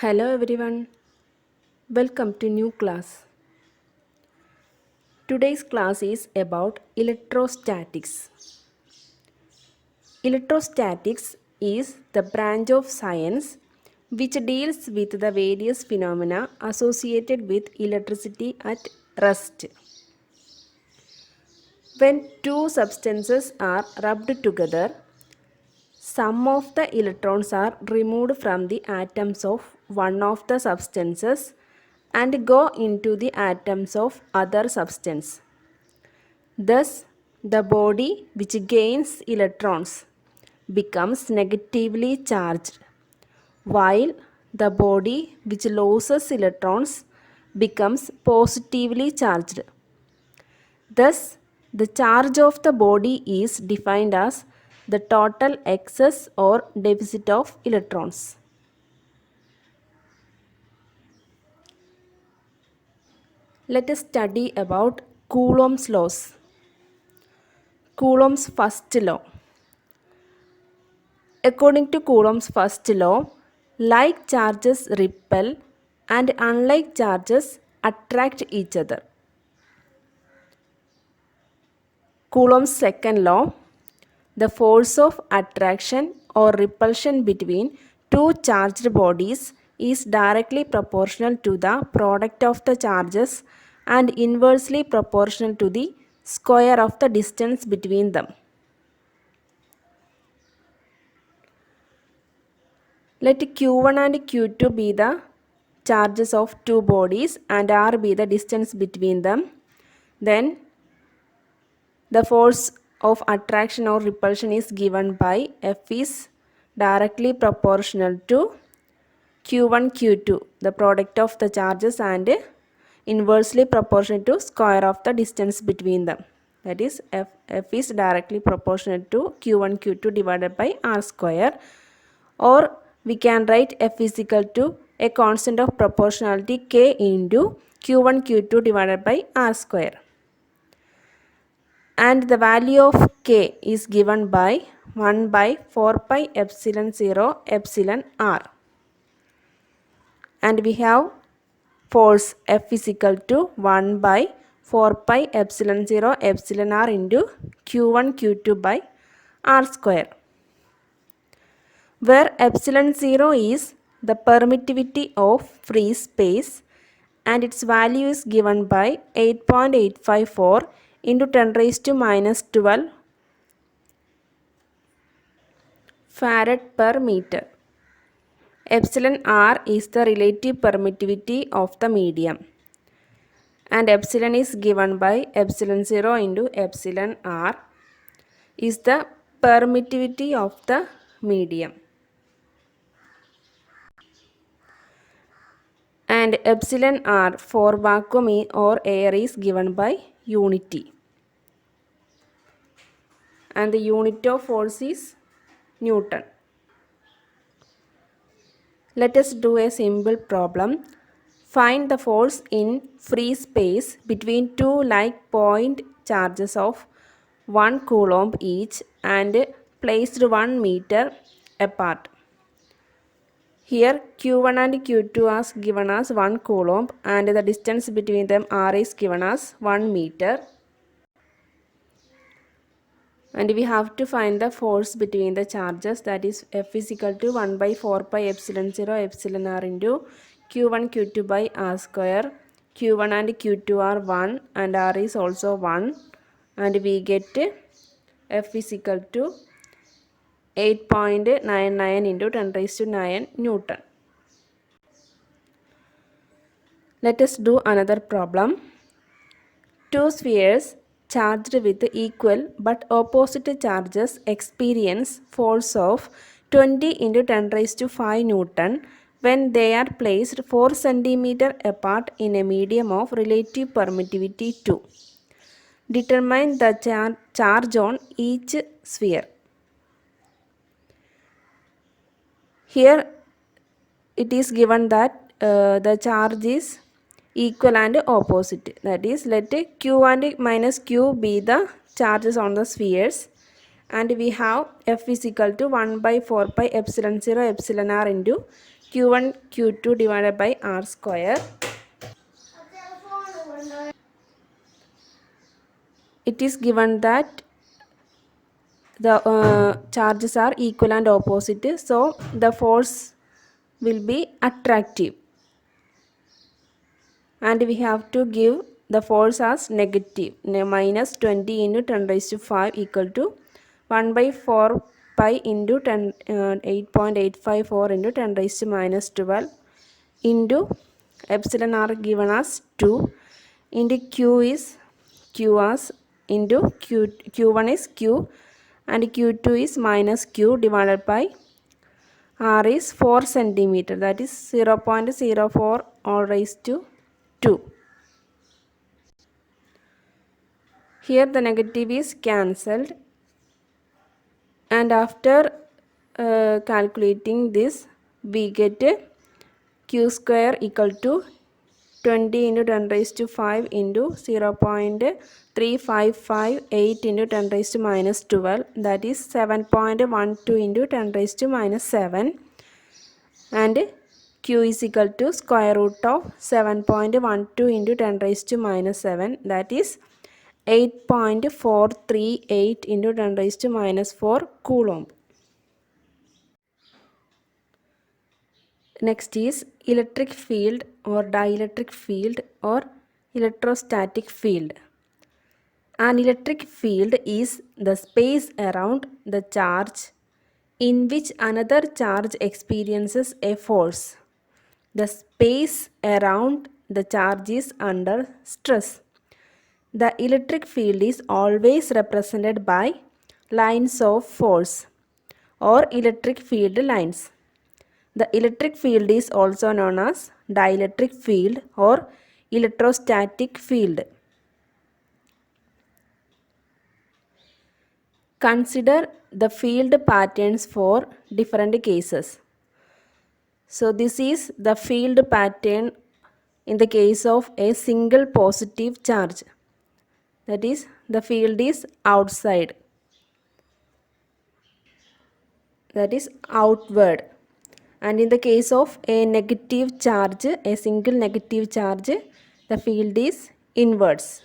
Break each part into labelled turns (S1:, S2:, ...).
S1: Hello everyone, welcome to new class. Today's class is about electrostatics. Electrostatics is the branch of science which deals with the various phenomena associated with electricity at rest. When two substances are rubbed together, some of the electrons are removed from the atoms of one of the substances and go into the atoms of other substance. Thus, the body which gains electrons becomes negatively charged, while the body which loses electrons becomes positively charged. Thus, the charge of the body is defined as the total excess or deficit of electrons. Let us study about Coulomb's laws. Coulomb's first law. According to Coulomb's first law, like charges repel and unlike charges attract each other. Coulomb's second law, the force of attraction or repulsion between two charged bodies is directly proportional to the product of the charges and inversely proportional to the square of the distance between them. Let Q1 and Q2 be the charges of two bodies and R be the distance between them. Then the force of attraction or repulsion is given by F is directly proportional to Q1 Q2, the product of the charges, and inversely proportional to square of the distance between them. That is F is directly proportional to Q1 Q2 divided by R square, or we can write F is equal to a constant of proportionality K into Q1 Q2 divided by R square. And the value of K is given by 1 by 4 pi epsilon 0 epsilon R. And we have force F is equal to 1 by 4 pi epsilon 0 epsilon R into Q1 Q2 by R square, where epsilon 0 is the permittivity of free space and its value is given by 8.854 into 10 raised to minus 12 farad per meter. Epsilon R is the relative permittivity of the medium, and epsilon is given by epsilon 0 into epsilon R is the permittivity of the medium. And epsilon R for vacuum or air is given by unity. And the unit of force is Newton. Let us do a simple problem. Find the force in free space between two like point charges of 1 Coulomb each and placed 1 meter apart. Here Q1 and Q2 are given as 1 Coulomb and the distance between them R is given as 1 meter. And we have to find the force between the charges, that is F is equal to 1 by 4 pi epsilon 0 epsilon R into Q1 Q2 by R square. Q1 and Q2 are 1 and R is also 1, and we get F is equal to 8.99 into 10 raised to 9 Newton. Let us do another problem. Two spheres charged with equal but opposite charges experience force of 20 into 10 raised to 5 Newton when they are placed 4 cm apart in a medium of relative permittivity 2. Determine the charge on each sphere. Here it is given that the charge is equal and opposite. That is, let Q and minus Q be the charges on the spheres, and we have F is equal to 1 by 4 pi epsilon 0 epsilon R into Q1 Q2 divided by R square. It is given that the charges are equal and opposite, so the force will be attractive, and we have to give the force as negative, minus 20 into 10 raised to 5 equal to 1 by 4 pi into 10, 8.854 into 10 raised to minus 12 into epsilon r given as 2 into q is q as into q1 is q and q2 is minus q divided by r is 4 centimeter, that is 0.04 all raised to 2. Here the negative is cancelled, and after calculating this we get q square equal to 20 into 10 raised to 5 into 0.3558 into 10 raised to minus 12, that is 7.12 into 10 raised to minus 7, and q is equal to square root of 7.12 into 10 raised to minus 7, that is 8.438 into 10 raised to minus 4 Coulomb. Next is electric field or dielectric field or electrostatic field. An electric field is the space around the charge in which another charge experiences a force. The space around the charge is under stress. The electric field is always represented by lines of force or electric field lines. The electric field is also known as dielectric field or electrostatic field. Consider the field patterns for different cases. So this is the field pattern in the case of a single positive charge. That is, the field is outside, that is outward. And in the case of a negative charge, a single negative charge, the field is inwards.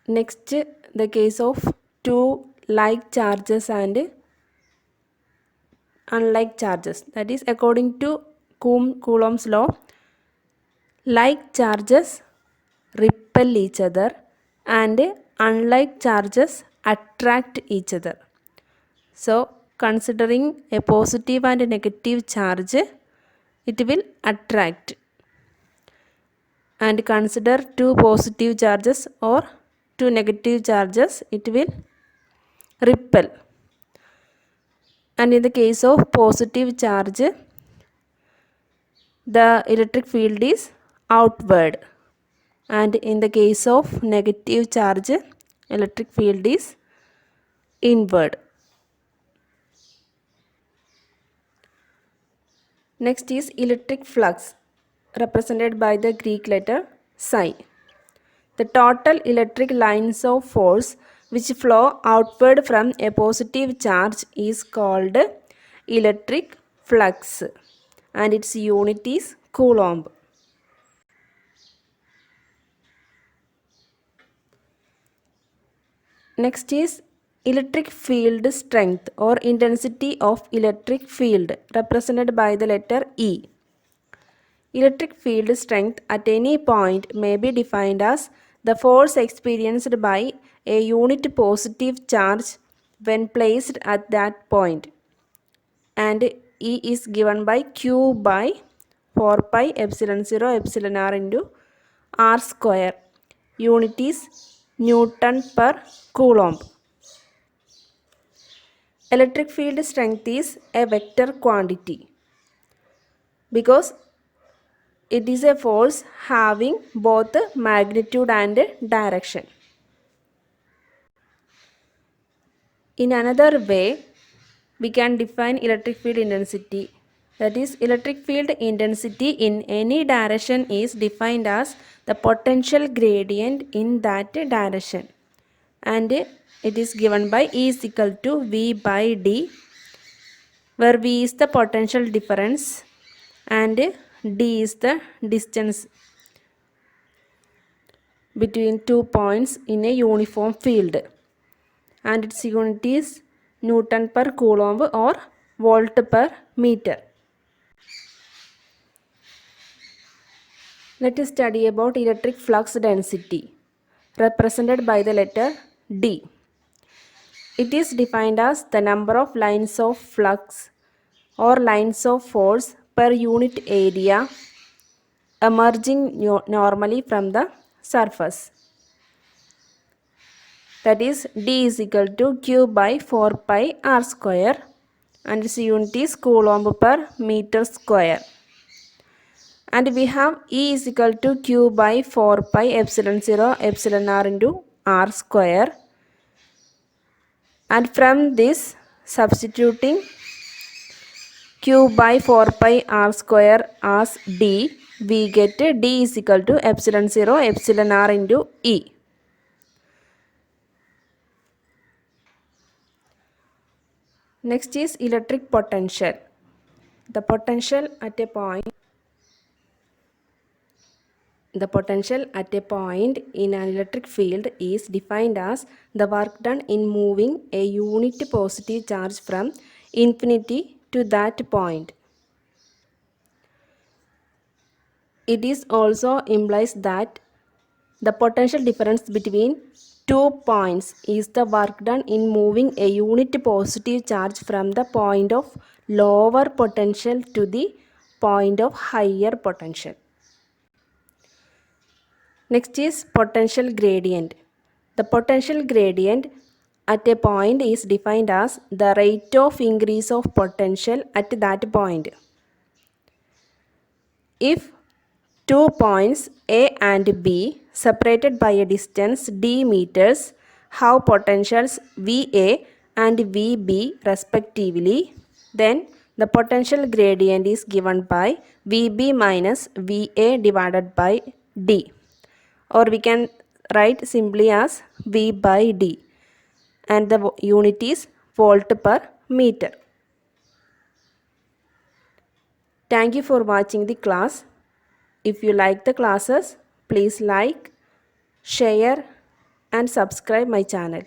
S1: Next, the case of two like charges and unlike charges. That is, according to Coulomb's law, like charges repel each other and unlike charges attract each other. So, considering a positive and a negative charge, it will attract. And consider two positive charges or two negative charges, it will repel. And in the case of positive charge, the electric field is outward. And in the case of negative charge, electric field is inward. Next is electric flux, represented by the Greek letter psi. The total electric lines of force which flow outward from a positive charge is called electric flux, and its unit is Coulomb. Next is electric field strength or intensity of electric field, represented by the letter E. Electric field strength at any point may be defined as the force experienced by a unit positive charge when placed at that point, and E is given by Q by 4 pi epsilon 0 epsilon r into r square. Unit is Newton per Coulomb. Electric field strength is a vector quantity because it is a force having both magnitude and direction. In another way, we can define electric field intensity. That is, electric field intensity in any direction is defined as the potential gradient in that direction. And it is given by E is equal to V by D, where V is the potential difference and D is the distance between 2 points in a uniform field, and its unit is Newton per Coulomb or volt per meter. Let us study about electric flux density, represented by the letter D. It is defined as the number of lines of flux or lines of force per unit area emerging normally from the surface. That is, D is equal to Q by 4 pi r square, and its unit is Coulomb per meter square. And we have E is equal to Q by 4 pi epsilon 0 epsilon r into r square. And from this, substituting Q by 4 pi r square as D, we get D is equal to epsilon 0 epsilon r into E. Next is electric potential. The potential at a point in an electric field is defined as the work done in moving a unit positive charge from infinity to that point. It is also implies that the potential difference between 2 points is the work done in moving a unit positive charge from the point of lower potential to the point of higher potential. Next is potential gradient. The potential gradient at a point is defined as the rate of increase of potential at that point. If two points A and B separated by a distance d meters have potentials VA and VB respectively, then the potential gradient is given by VB minus VA divided by D, or we can write simply as V by D, and the unit is volt per meter. Thank you for watching the class. If you like the classes, please like, share and subscribe my channel.